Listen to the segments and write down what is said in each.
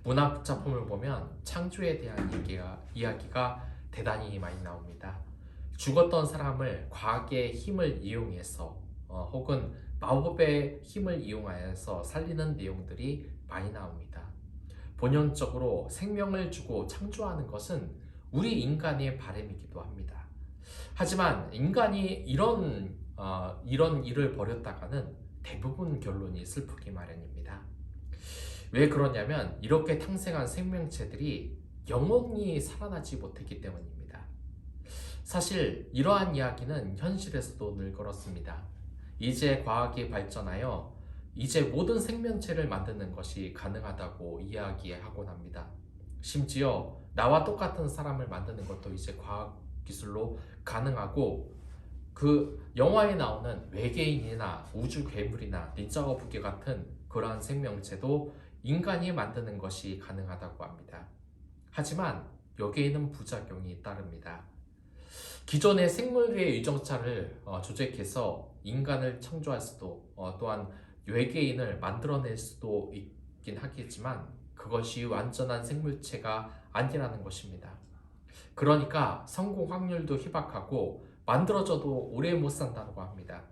문학 작품을 보면 창조에 대한 이야기가 대단히 많이 나옵니다. 죽었던 사람을 과학의 힘을 이용해서 혹은 마법의 힘을 이용하여서 살리는 내용들이 많이 나옵니다. 본연적으로 생명을 주고 창조하는 것은 우리 인간의 바람이기도 합니다. 하지만 인간이 이런 일을 벌였다가는 대부분 결론이 슬프기 마련입니다. 왜 그러냐면 이렇게 탄생한 생명체들이 영원히 살아나지 못했기 때문입니다. 사실 이러한 이야기는 현실에서도 늘 그렇습니다. 이제 과학이 발전하여 이제 모든 생명체를 만드는 것이 가능하다고 이야기하곤 합니다. 심지어 나와 똑같은 사람을 만드는 것도 이제 과학 기술로 가능하고, 그 영화에 나오는 외계인이나 우주 괴물이나 닌자 거북이 같은 그러한 생명체도 인간이 만드는 것이 가능하다고 합니다. 하지만 여기에는 부작용이 따릅니다. 기존의 생물의 유전자를 조작해서 인간을 창조할 수도 또한 외계인을 만들어낼 수도 있긴 하겠지만 그것이 완전한 생물체가 아니라는 것입니다. 그러니까 성공 확률도 희박하고 만들어져도 오래 못 산다고 합니다.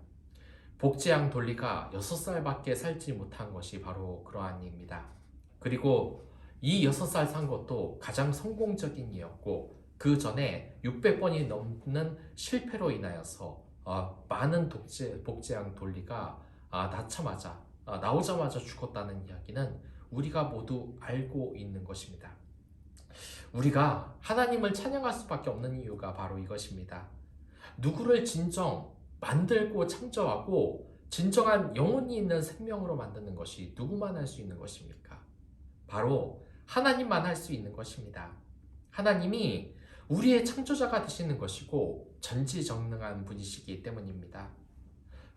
복제양 돌리가 6살밖에 살지 못한 것이 바로 그러한 일입니다. 그리고 이 6살 산 것도 가장 성공적인 이였고, 그 전에 600번이 넘는 실패로 인하여서 많은 복제양 돌리가 나오자마자 죽었다는 이야기는 우리가 모두 알고 있는 것입니다. 우리가 하나님을 찬양할 수밖에 없는 이유가 바로 이것입니다. 누구를 진정 만들고 창조하고 진정한 영혼이 있는 생명으로 만드는 것이 누구만 할 수 있는 것입니까? 바로 하나님만 할 수 있는 것입니다. 하나님이 우리의 창조자가 되시는 것이고 전지전능한 분이시기 때문입니다.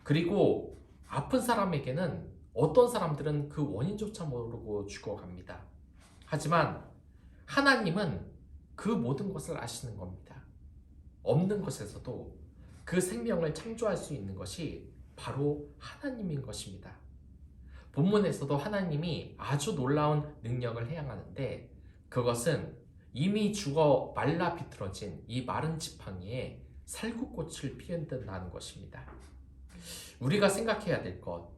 그리고 아픈 사람에게는 어떤 사람들은 그 원인조차 모르고 죽어갑니다. 하지만 하나님은 그 모든 것을 아시는 겁니다. 없는 것에서도 그 생명을 창조할 수 있는 것이 바로 하나님인 것입니다. 본문에서도 하나님이 아주 놀라운 능력을 행하는데, 그것은 이미 죽어 말라 비틀어진 이 마른 지팡이에 살구꽃을 피운다는 것입니다. 우리가 생각해야 될 것,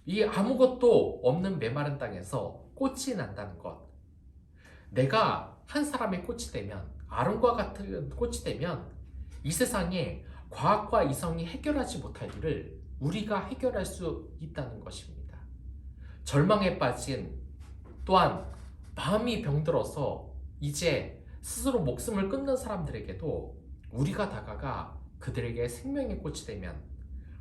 이 아무것도 없는 메마른 땅에서 꽃이 난다는 것, 내가 한 사람의 꽃이 되면, 아론과 같은 꽃이 되면 이 세상에 과학과 이성이 해결하지 못할 일을 우리가 해결할 수 있다는 것입니다. 절망에 빠진, 또한 마음이 병들어서 이제 스스로 목숨을 끊는 사람들에게도 우리가 다가가 그들에게 생명의 꽃이 되면,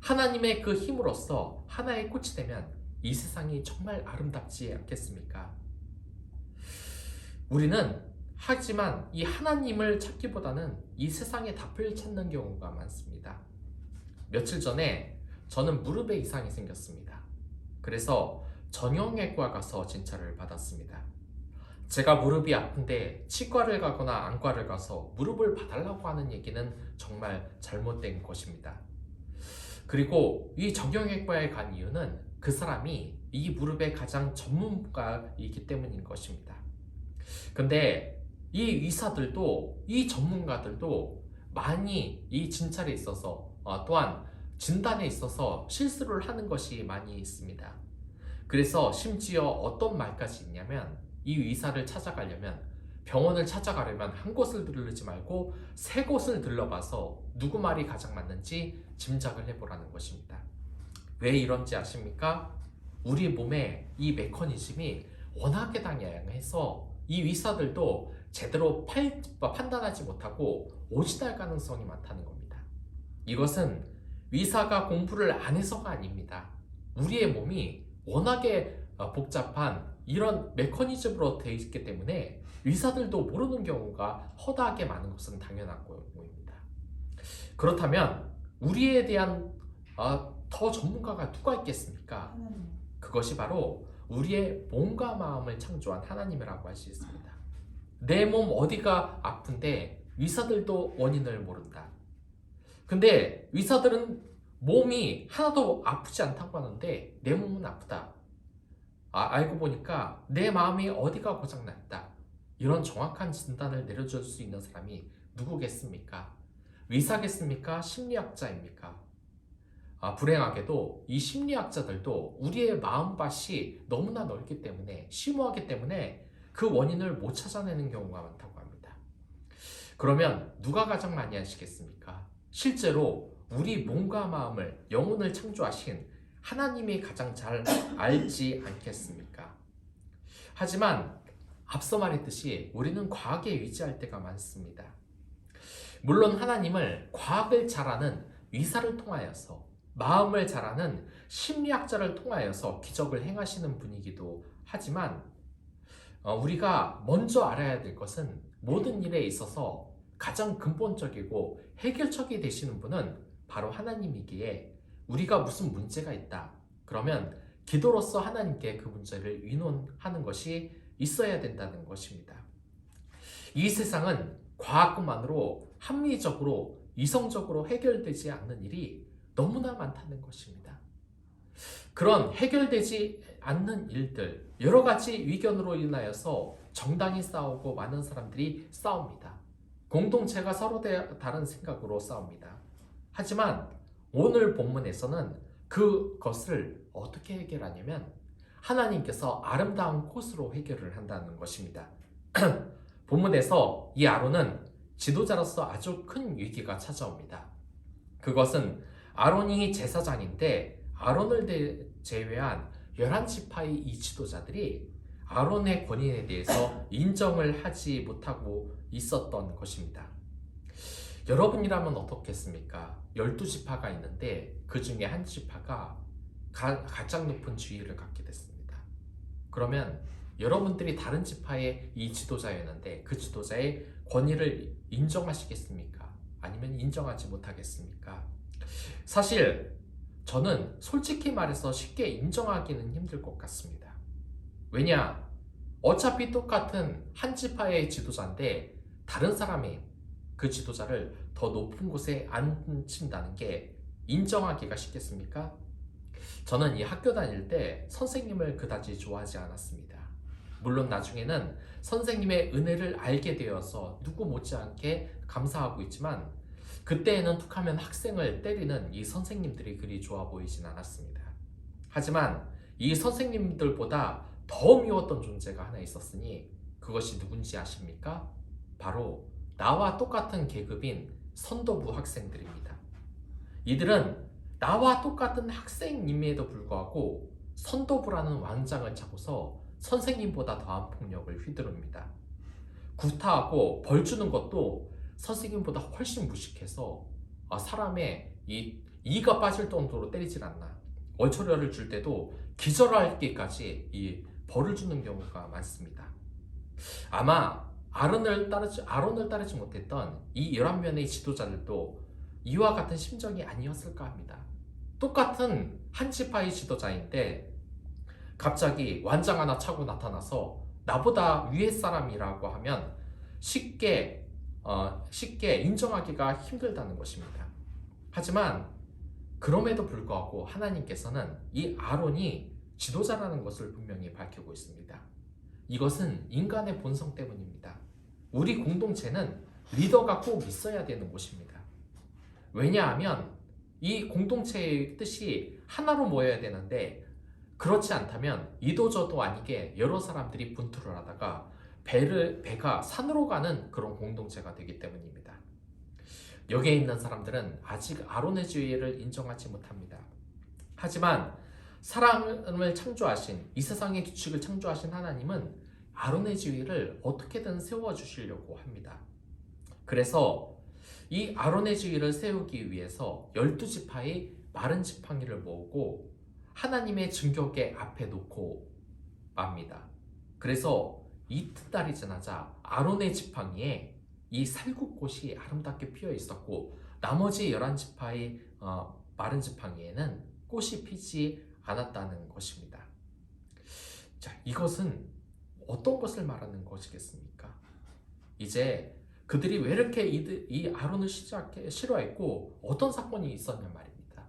하나님의 그 힘으로써 하나의 꽃이 되면 이 세상이 정말 아름답지 않겠습니까? 우리는 하지만 이 하나님을 찾기보다는 이 세상의 답을 찾는 경우가 많습니다. 며칠 전에 저는 무릎에 이상이 생겼습니다. 그래서 정형외과 가서 진찰을 받았습니다. 제가 무릎이 아픈데 치과를 가거나 안과를 가서 무릎을 봐달라고 하는 얘기는 정말 잘못된 것입니다. 그리고 이 정형외과에 간 이유는 그 사람이 이 무릎의 가장 전문가이기 때문인 것입니다. 근데 이 의사들도, 이 전문가들도 많이 이 진찰에 있어서 또한 진단에 있어서 실수를 하는 것이 많이 있습니다. 그래서 심지어 어떤 말까지 있냐면, 이 의사를 찾아가려면, 병원을 찾아가려면 한 곳을 들르지 말고 세 곳을 들러봐서 누구 말이 가장 맞는지 짐작을 해보라는 것입니다. 왜 이런지 아십니까? 우리 몸의 이 메커니즘이 워낙에 다양해서 이 의사들도 제대로 판단하지 못하고 오진할 가능성이 많다는 겁니다. 이것은 의사가 공부를 안 해서가 아닙니다. 우리의 몸이 워낙에 복잡한 이런 메커니즘으로 되어 있기 때문에 의사들도 모르는 경우가 허다하게 많은 것은 당연한 거입니다. 그렇다면 우리에 대한 더 전문가가 누가 있겠습니까? 그것이 바로 우리의 몸과 마음을 창조한 하나님이라고 할 수 있습니다. 내 몸 어디가 아픈데 의사들도 원인을 모른다. 근데 의사들은 몸이 하나도 아프지 않다고 하는데 내 몸은 아프다. 알고 보니까 내 마음이 어디가 고장났다. 이런 정확한 진단을 내려줄 수 있는 사람이 누구겠습니까? 의사겠습니까? 심리학자입니까? 불행하게도 이 심리학자들도 우리의 마음밭이 너무나 넓기 때문에, 심오하기 때문에 그 원인을 못 찾아내는 경우가 많다고 합니다. 그러면 누가 가장 많이 아시겠습니까? 실제로 우리 몸과 마음을, 영혼을 창조하신 하나님이 가장 잘 알지 않겠습니까? 하지만 앞서 말했듯이 우리는 과학에 의지할 때가 많습니다. 물론 하나님을 과학을 잘 아는 의사를 통하여서, 마음을 잘 아는 심리학자를 통하여서 기적을 행하시는 분이기도 하지만, 우리가 먼저 알아야 될 것은 모든 일에 있어서 가장 근본적이고 해결책이 되시는 분은 바로 하나님이기에, 우리가 무슨 문제가 있다 그러면 기도로서 하나님께 그 문제를 의논하는 것이 있어야 된다는 것입니다. 이 세상은 과학만으로 합리적으로 이성적으로 해결되지 않는 일이 너무나 많다는 것입니다. 그런 해결되지 않는 일들, 여러 가지 의견으로 인하여서 정당히 싸우고 많은 사람들이 싸웁니다. 공동체가 서로 다른 생각으로 싸웁니다. 하지만 오늘 본문에서는 그것을 어떻게 해결하냐면 하나님께서 아름다운 꽃으로 해결을 한다는 것입니다. 본문에서 이 아론은 지도자로서 아주 큰 위기가 찾아옵니다. 그것은 아론이 제사장인데 아론을 제외한 11지파의 이 지도자들이 아론의 권위에 대해서 인정을 하지 못하고 있었던 것입니다. 여러분이라면 어떻겠습니까? 12지파가 있는데 그 중에 한 지파가 가장 높은 지위를 갖게 됐습니다. 그러면 여러분들이 다른 지파의 이 지도자였는데 그 지도자의 권위를 인정하시겠습니까? 아니면 인정하지 못하겠습니까? 사실 저는 솔직히 말해서 쉽게 인정하기는 힘들 것 같습니다. 왜냐? 어차피 똑같은 한 지파의 지도자인데 다른 사람이 그 지도자를 더 높은 곳에 앉힌다는 게 인정하기가 쉽겠습니까? 저는 이 학교 다닐 때 선생님을 그다지 좋아하지 않았습니다. 물론 나중에는 선생님의 은혜를 알게 되어서 누구 못지않게 감사하고 있지만 그때에는 툭하면 학생을 때리는 이 선생님들이 그리 좋아 보이진 않았습니다. 하지만 이 선생님들보다 더 미웠던 존재가 하나 있었으니 그것이 누군지 아십니까? 바로 나와 똑같은 계급인 선도부 학생들입니다. 이들은 나와 똑같은 학생임에도 불구하고 선도부라는 왕장을 차고서 선생님보다 더한 폭력을 휘두릅니다. 구타하고 벌 주는 것도 선생님보다 훨씬 무식해서 사람의 이가 빠질 정도로 때리질 않나. 월초료를 줄 때도 기절하기까지 이 벌을 주는 경우가 많습니다. 아마 아론을 따르지 못했던 이 11명의 지도자들도 이와 같은 심정이 아니었을까 합니다. 똑같은 한 지파의 지도자인데 갑자기 완장 하나 차고 나타나서 나보다 위에 사람이라고 하면 쉽게 인정하기가 힘들다는 것입니다. 하지만 그럼에도 불구하고 하나님께서는 이 아론이 지도자라는 것을 분명히 밝히고 있습니다. 이것은 인간의 본성 때문입니다. 우리 공동체는 리더가 꼭 있어야 되는 곳입니다. 왜냐하면 이 공동체의 뜻이 하나로 모여야 되는데 그렇지 않다면 이도저도 아니게 여러 사람들이 분투를 하다가 배가 산으로 가는 그런 공동체가 되기 때문입니다. 여기에 있는 사람들은 아직 아론의 지위를 인정하지 못합니다. 하지만 사람을 창조하신, 이 세상의 규칙을 창조하신 하나님은 아론의 지위를 어떻게든 세워주시려고 합니다. 그래서 이 아론의 지위를 세우기 위해서 12지파의 마른 지팡이를 모으고 하나님의 증거궤 앞에 놓고 맙니다. 그래서 이튿날이 지나자 아론의 지팡이에 이 살구꽃이 아름답게 피어 있었고 나머지 11지파의 마른 지팡이에는 꽃이 피지 않았다는 것입니다. 자, 이것은 어떤 것을 말하는 것이겠습니까? 이제 그들이 왜 이렇게 이 아론을 싫어했고 어떤 사건이 있었냐 말입니다.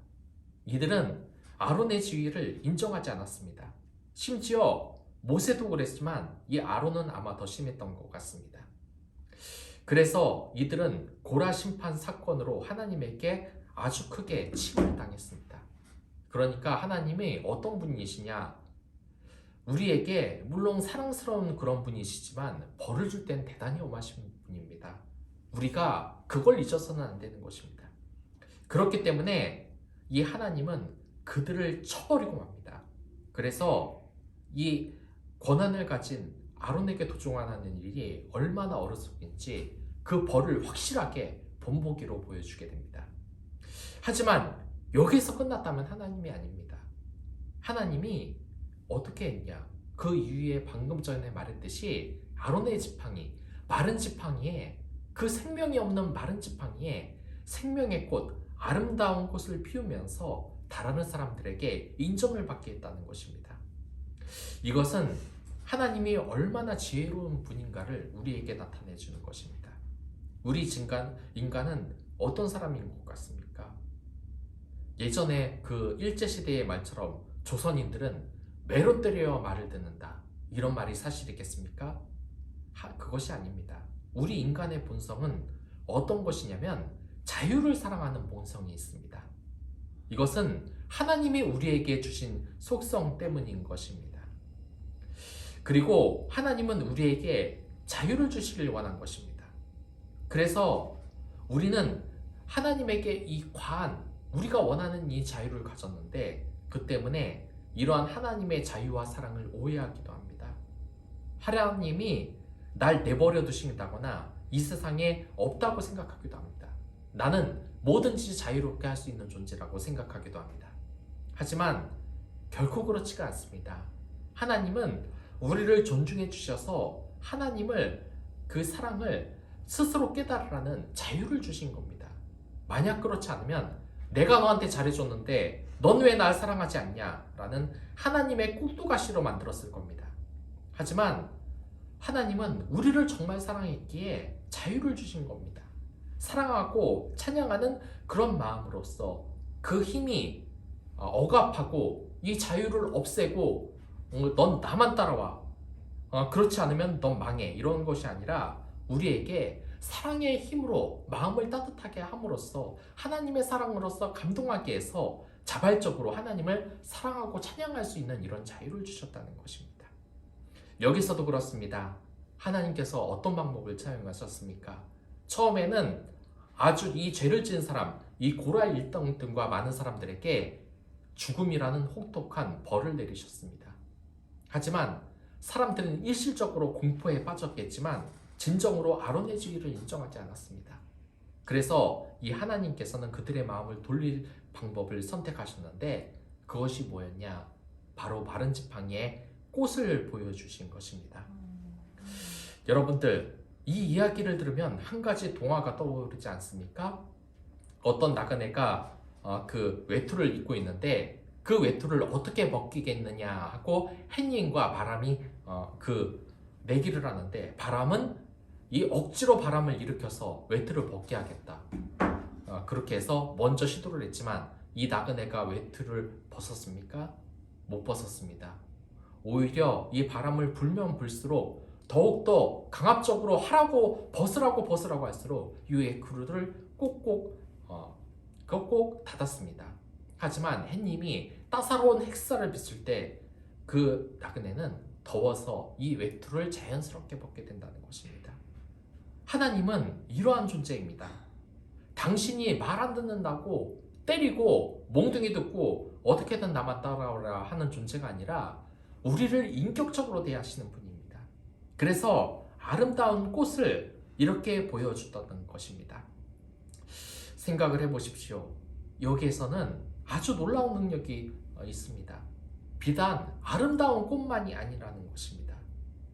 이들은 아론의 지위를 인정하지 않았습니다. 심지어 모세도 그랬지만 이 아론은 아마 더 심했던 것 같습니다. 그래서 이들은 고라 심판 사건으로 하나님에게 아주 크게 치욕을 당했습니다. 그러니까 하나님이 어떤 분이시냐? 우리에게 물론 사랑스러운 그런 분이시지만 벌을 줄 땐 대단히 엄하신 분입니다. 우리가 그걸 잊어서는 안 되는 것입니다. 그렇기 때문에 이 하나님은 그들을 쳐버리고 맙니다. 그래서 이 권한을 가진 아론에게 도종하는 일이 얼마나 어리석은지 그 벌을 확실하게 본보기로 보여주게 됩니다. 하지만 여기서 끝났다면 하나님이 아닙니다. 하나님이 어떻게 했냐? 그 이후에 방금 전에 말했듯이 아론의 지팡이, 마른 지팡이에 그 생명이 없는 마른 지팡이에 생명의 꽃, 아름다운 꽃을 피우면서 다른 사람들에게 인정을 받게 했다는 것입니다. 이것은 하나님이 얼마나 지혜로운 분인가를 우리에게 나타내 주는 것입니다. 우리 인간은 어떤 사람인 것 같습니까? 예전에 그 일제시대의 말처럼 조선인들은 매로 때려 말을 듣는다. 이런 말이 사실이겠습니까? 그것이 아닙니다. 우리 인간의 본성은 어떤 것이냐면 자유를 사랑하는 본성이 있습니다. 이것은 하나님이 우리에게 주신 속성 때문인 것입니다. 그리고 하나님은 우리에게 자유를 주시길 원한 것입니다. 그래서 우리는 하나님에게 이 과한 우리가 원하는 이 자유를 가졌는데 그 때문에 이러한 하나님의 자유와 사랑을 오해하기도 합니다. 하나님이 날 내버려 두신다거나 이 세상에 없다고 생각하기도 합니다. 나는 뭐든지 자유롭게 할 수 있는 존재라고 생각하기도 합니다. 하지만 결코 그렇지가 않습니다. 하나님은 우리를 존중해 주셔서 하나님을 그 사랑을 스스로 깨달으라는 자유를 주신 겁니다. 만약 그렇지 않으면 내가 너한테 잘해줬는데 넌 왜 날 사랑하지 않냐? 라는 하나님의 꿀뚜가시로 만들었을 겁니다. 하지만 하나님은 우리를 정말 사랑했기에 자유를 주신 겁니다. 사랑하고 찬양하는 그런 마음으로써 그 힘이 억압하고 이 자유를 없애고 넌 나만 따라와. 그렇지 않으면 넌 망해. 이런 것이 아니라 우리에게 사랑의 힘으로 마음을 따뜻하게 함으로써 하나님의 사랑으로서 감동하게 해서 자발적으로 하나님을 사랑하고 찬양할 수 있는 이런 자유를 주셨다는 것입니다. 여기서도 그렇습니다. 하나님께서 어떤 방법을 사용하셨습니까? 처음에는 아주 이 죄를 지은 사람, 이 고라 일당들과 많은 사람들에게 죽음이라는 혹독한 벌을 내리셨습니다. 하지만 사람들은 일시적으로 공포에 빠졌겠지만 진정으로 아론의 지위를 인정하지 않았습니다. 그래서 이 하나님께서는 그들의 마음을 돌릴 방법을 선택하셨는데 그것이 뭐였냐? 바로 마른 지팡이에 꽃을 보여주신 것입니다. 여러분들, 이 이야기를 들으면 한 가지 동화가 떠오르지 않습니까? 어떤 나그네가 그 외투를 입고 있는데 그 외투를 어떻게 벗기겠느냐 하고 햇님과 바람이 그 내기를 하는데 바람은 이 억지로 바람을 일으켜서 외투를 벗게 하겠다. 그렇게 해서 먼저 시도를 했지만 이 나그네가 외투를 벗었습니까? 못 벗었습니다. 오히려 이 바람을 불면 불수록 더욱더 강압적으로 하라고 벗으라고 할수록 이 외투를 꼭 닫았습니다. 하지만 햇님이 따사로운 햇살을 비출 때 그 나그네는 더워서 이 외투를 자연스럽게 벗게 된다는 것입니다. 하나님은 이러한 존재입니다. 당신이 말 안 듣는다고 때리고 몽둥이 듣고 어떻게든 나만 따라오라 하는 존재가 아니라 우리를 인격적으로 대하시는 분입니다. 그래서 아름다운 꽃을 이렇게 보여주었던 것입니다. 생각을 해보십시오. 여기에서는 아주 놀라운 능력이 있습니다. 비단 아름다운 꽃만이 아니라는 것입니다.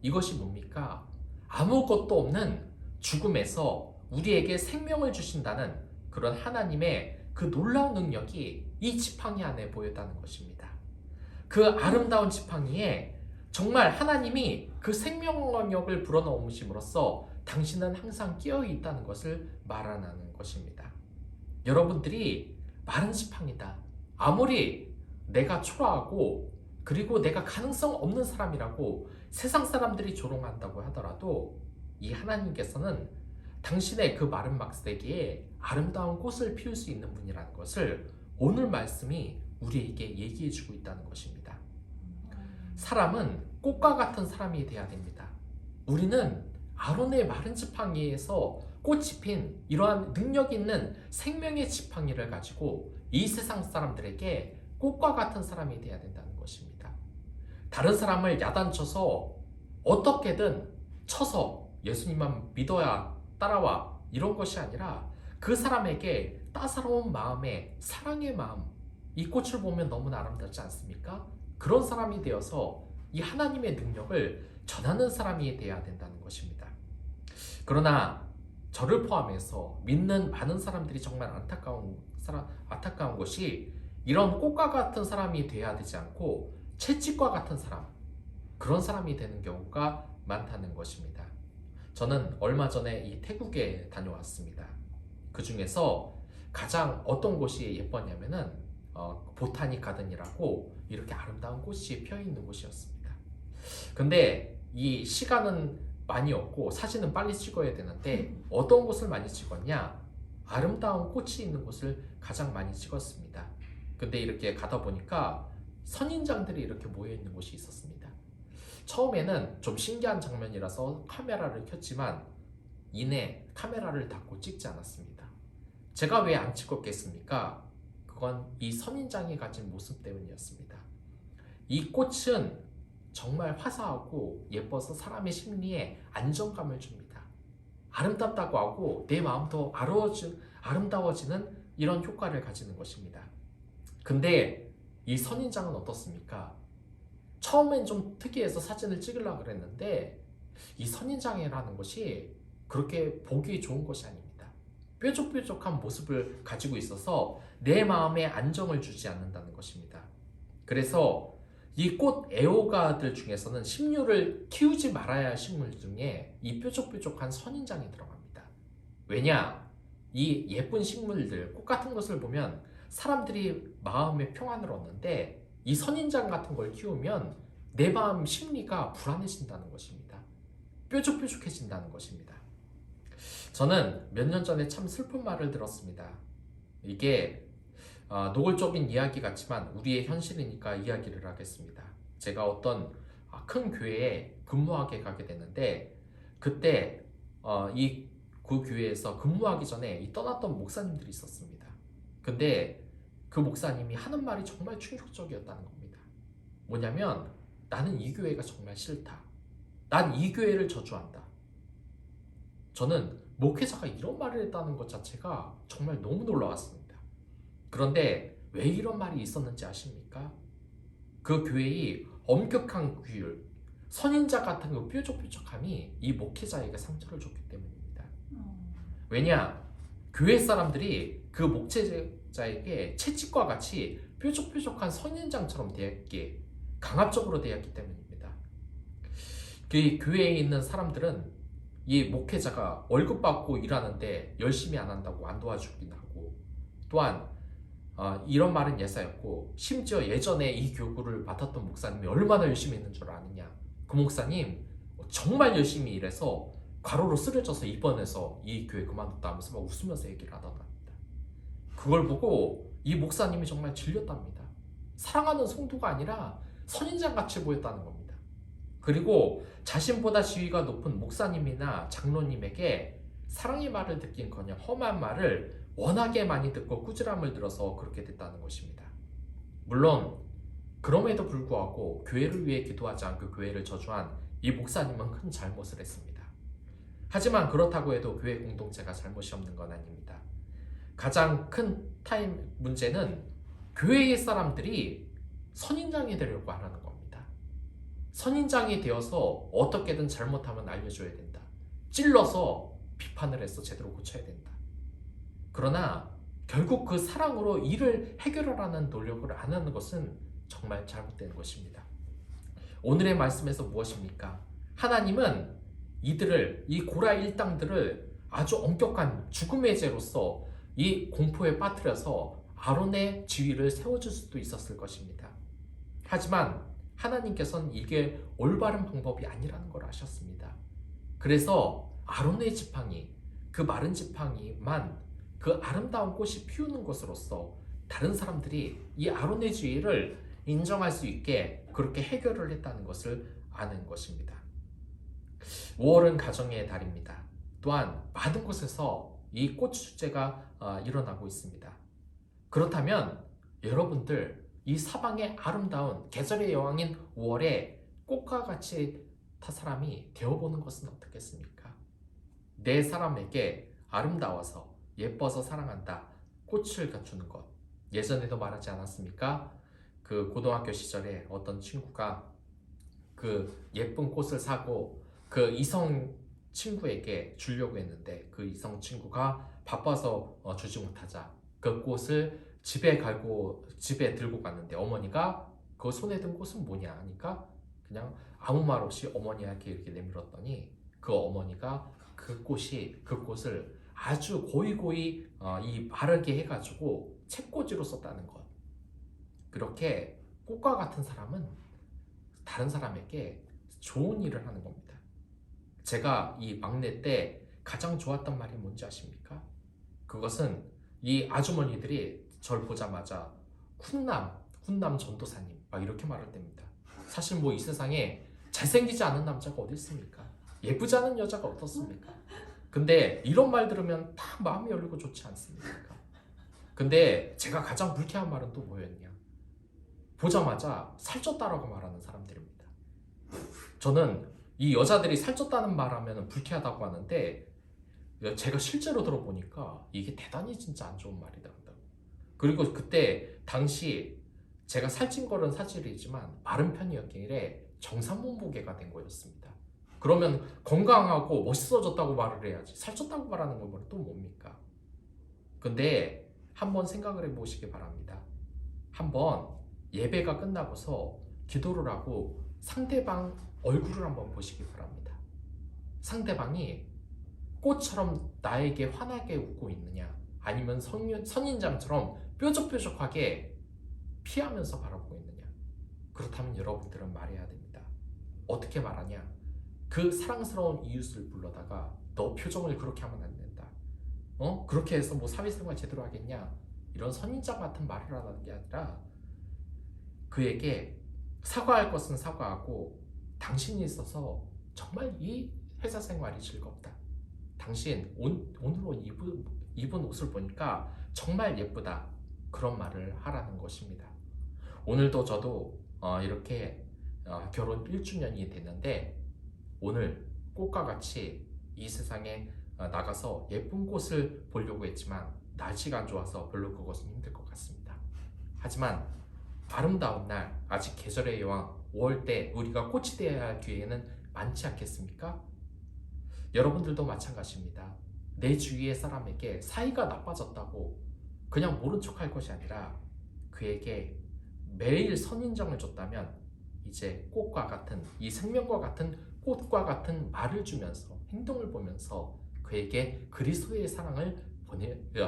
이것이 뭡니까? 아무것도 없는 죽음에서 우리에게 생명을 주신다는 그런 하나님의 그 놀라운 능력이 이 지팡이 안에 보였다는 것입니다. 그 아름다운 지팡이에 정말 하나님이 그 생명력을 불어넣으심으로써 당신은 항상 깨어 있다는 것을 말하는 것입니다. 여러분들이 마른 지팡이다. 아무리 내가 초라하고 그리고 내가 가능성 없는 사람이라고 세상 사람들이 조롱한다고 하더라도 이 하나님께서는 당신의 그 마른 막대기에 아름다운 꽃을 피울 수 있는 분이라는 것을 오늘 말씀이 우리에게 얘기해 주고 있다는 것입니다. 사람은 꽃과 같은 사람이 되어야 됩니다. 우리는 아론의 마른 지팡이에서 꽃이 핀 이러한 능력 있는 생명의 지팡이를 가지고 이 세상 사람들에게 꽃과 같은 사람이 되어야 된다는 것입니다. 다른 사람을 야단쳐서 어떻게든 쳐서 예수님만 믿어야 따라와 이런 것이 아니라 그 사람에게 따사로운 마음에 사랑의 마음, 이 꽃을 보면 너무나 아름답지 않습니까? 그런 사람이 되어서 이 하나님의 능력을 전하는 사람이 되어야 된다는 것입니다. 그러나 저를 포함해서 믿는 많은 사람들이 정말 안타까운 것이 이런 꽃과 같은 사람이 되어야 되지 않고 채찍과 같은 사람, 그런 사람이 되는 경우가 많다는 것입니다. 저는 얼마 전에 이 태국에 다녀왔습니다. 그 중에서 가장 어떤 곳이 예뻤냐면은 보타닉 가든이라고 이렇게 아름다운 꽃이 펴 있는 곳이었습니다. 근데 이 시간은 많이 없고 사진은 빨리 찍어야 되는데 어떤 곳을 많이 찍었냐? 아름다운 꽃이 있는 곳을 가장 많이 찍었습니다. 근데 이렇게 가다 보니까 선인장들이 이렇게 모여 있는 곳이 있었습니다. 처음에는 좀 신기한 장면이라서 카메라를 켰지만 이내 카메라를 닫고 찍지 않았습니다. 제가 왜 안 찍었겠습니까? 그건 이 선인장이 가진 모습 때문이었습니다. 이 꽃은 정말 화사하고 예뻐서 사람의 심리에 안정감을 줍니다. 아름답다고 하고 내 마음도 아름다워지는 이런 효과를 가지는 것입니다. 근데 이 선인장은 어떻습니까? 처음엔 좀 특이해서 사진을 찍으려고 그랬는데 이 선인장이라는 것이 그렇게 보기 좋은 것이 아닙니다. 뾰족뾰족한 모습을 가지고 있어서 내 마음에 안정을 주지 않는다는 것입니다. 그래서 이 꽃 애호가들 중에서는 식물을 키우지 말아야 할 식물 중에 이 뾰족뾰족한 선인장이 들어갑니다. 왜냐? 이 예쁜 식물들, 꽃 같은 것을 보면 사람들이 마음의 평안을 얻는데 이 선인장 같은 걸 키우면 내 마음 심리가 불안해진다는 것입니다. 뾰족뾰족해진다는 것입니다. 저는 몇 년 전에 참 슬픈 말을 들었습니다. 이게 노골적인 이야기 같지만 우리의 현실이니까 이야기를 하겠습니다. 제가 어떤 큰 교회에 근무하게 가게 됐는데 그때 그 교회에서 근무하기 전에 떠났던 목사님들이 있었습니다. 근데 그 목사님이 하는 말이 정말 충격적이었다는 겁니다. 뭐냐면 나는 이 교회가 정말 싫다. 난 이 교회를 저주한다. 저는 목회자가 이런 말을 했다는 것 자체가 정말 너무 놀라웠습니다. 그런데 왜 이런 말이 있었는지 아십니까? 그 교회의 엄격한 규율, 선인자 같은 그 뾰족뾰족함이 이 목회자에게 상처를 줬기 때문입니다. 왜냐? 교회 사람들이 그 목회자에게 채찍과 같이 뾰족뾰족한 선인장처럼 되었기에 강압적으로 되었기 때문입니다. 그 교회에 있는 사람들은 이 목회자가 월급 받고 일하는데 열심히 안 한다고 안 도와주긴 하고 또한 이런 말은 예사였고 심지어 예전에 이 교구를 맡았던 목사님이 얼마나 열심히 했는 줄 아느냐. 그 목사님 정말 열심히 일해서 과로로 쓰러져서 입원해서 이 교회 그만뒀다 하면서 막 웃으면서 얘기를 하더랍니다. 그걸 보고 이 목사님이 정말 질렸답니다. 사랑하는 성도가 아니라 선인장같이 보였다는 겁니다. 그리고 자신보다 지위가 높은 목사님이나 장로님에게 사랑의 말을 듣긴커녕 험한 말을 워낙에 많이 듣고 꾸지람을 들어서 그렇게 됐다는 것입니다. 물론 그럼에도 불구하고 교회를 위해 기도하지 않고 교회를 저주한 이 목사님은 큰 잘못을 했습니다. 하지만 그렇다고 해도 교회 공동체가 잘못이 없는 건 아닙니다. 가장 큰 문제는 교회의 사람들이 선인장이 되려고 하는 겁니다. 선인장이 되어서 어떻게든 잘못하면 알려줘야 된다. 찔러서 비판을 해서 제대로 고쳐야 된다. 그러나 결국 그 사랑으로 일을 해결하라는 노력을 안 하는 것은 정말 잘못된 것입니다. 오늘의 말씀에서 무엇입니까? 하나님은 이 고라 일당들을 아주 엄격한 죽음의 죄로서 이 공포에 빠뜨려서 아론의 지위를 세워줄 수도 있었을 것입니다. 하지만 하나님께서는 이게 올바른 방법이 아니라는 걸 아셨습니다. 그래서 아론의 지팡이, 그 마른 지팡이만 그 아름다운 꽃이 피우는 것으로서 다른 사람들이 이 아론의 지위를 인정할 수 있게 그렇게 해결을 했다는 것을 아는 것입니다. 5월은 가정의 달입니다. 또한 많은 곳에서 이 꽃 축제가 일어나고 있습니다. 그렇다면 여러분들 이 사방의 아름다운 계절의 여왕인 5월에 꽃과 같이 사람이 되어보는 것은 어떻겠습니까? 내 사람에게 아름다워서 예뻐서 사랑한다. 꽃을 갖추는 것. 예전에도 말하지 않았습니까? 그 고등학교 시절에 어떤 친구가 그 예쁜 꽃을 사고 그 이성 친구에게 주려고 했는데 그 이성 친구가 바빠서 주지 못하자 그 꽃을 집에 들고 갔는데 어머니가 그 손에 든 꽃은 뭐냐 하니까 그냥 아무 말 없이 어머니한테 이렇게 내밀었더니 그 어머니가 그 꽃을 아주 고이고이 이 바르게 해가지고 책꽂이로 썼다는 것. 그렇게 꽃과 같은 사람은 다른 사람에게 좋은 일을 하는 겁니다. 제가 이 막내 때 가장 좋았던 말이 뭔지 아십니까? 그것은 이 아주머니들이 절 보자마자 훈남 전도사님 막 이렇게 말할 때입니다. 사실 뭐 이 세상에 잘생기지 않은 남자가 어디 있습니까? 예쁘지 않은 여자가 어떻습니까? 근데 이런 말 들으면 다 마음이 열리고 좋지 않습니까? 근데 제가 가장 불쾌한 말은 또 뭐였냐? 보자마자 살쪘다라고 말하는 사람들입니다. 저는 이 여자들이 살쪘다는 말하면 불쾌하다고 하는데 제가 실제로 들어보니까 이게 대단히 진짜 안 좋은 말이더라고요. 그리고 그때 당시 제가 살찐 거는 사실이지만 마른 편이었기에 정상 몸무게가 된 거였습니다. 그러면 건강하고 멋있어졌다고 말을 해야지 살쪘다고 말하는 건 또 뭡니까? 근데 한번 생각을 해보시기 바랍니다. 한번 예배가 끝나고서 기도를 하고 상대방 얼굴을 한번 보시기 바랍니다. 상대방이 꽃처럼 나에게 환하게 웃고 있느냐 아니면 선인장처럼 뾰족뾰족하게 피하면서 바라보고 있느냐. 그렇다면 여러분들은 말해야 됩니다. 어떻게 말하냐? 그 사랑스러운 이웃을 불러다가 너 표정을 그렇게 하면 안 된다. 그렇게 해서 뭐 사회생활 제대로 하겠냐? 이런 선인장 같은 말을 하는 게 아니라 그에게 사과할 것은 사과하고 당신이 있어서 정말 이 회사 생활이 즐겁다. 당신 오늘 옷 입은 옷을 보니까 정말 예쁘다. 그런 말을 하라는 것입니다. 오늘도 저도 이렇게 결혼 1주년이 됐는데 오늘 꽃과 같이 이 세상에 나가서 예쁜 꽃을 보려고 했지만 날씨가 안 좋아서 별로 그것은 힘들 것 같습니다. 하지만 아름다운 날, 아직 계절의 여왕 5월 때 우리가 꽃이 되어야 할 기회는 많지 않겠습니까? 여러분들도 마찬가지입니다. 내 주위의 사람에게 사이가 나빠졌다고 그냥 모른 척할 것이 아니라 그에게 매일 선인장을 줬다면 이제 꽃과 같은 이 생명과 같은 꽃과 같은 말을 주면서 행동을 보면서 그에게 그리스도의 사랑을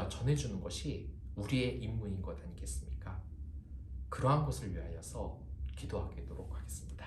전해주는 것이 우리의 임무인 것 아니겠습니까? 그러한 것을 위하여서 기도하도록 하겠습니다.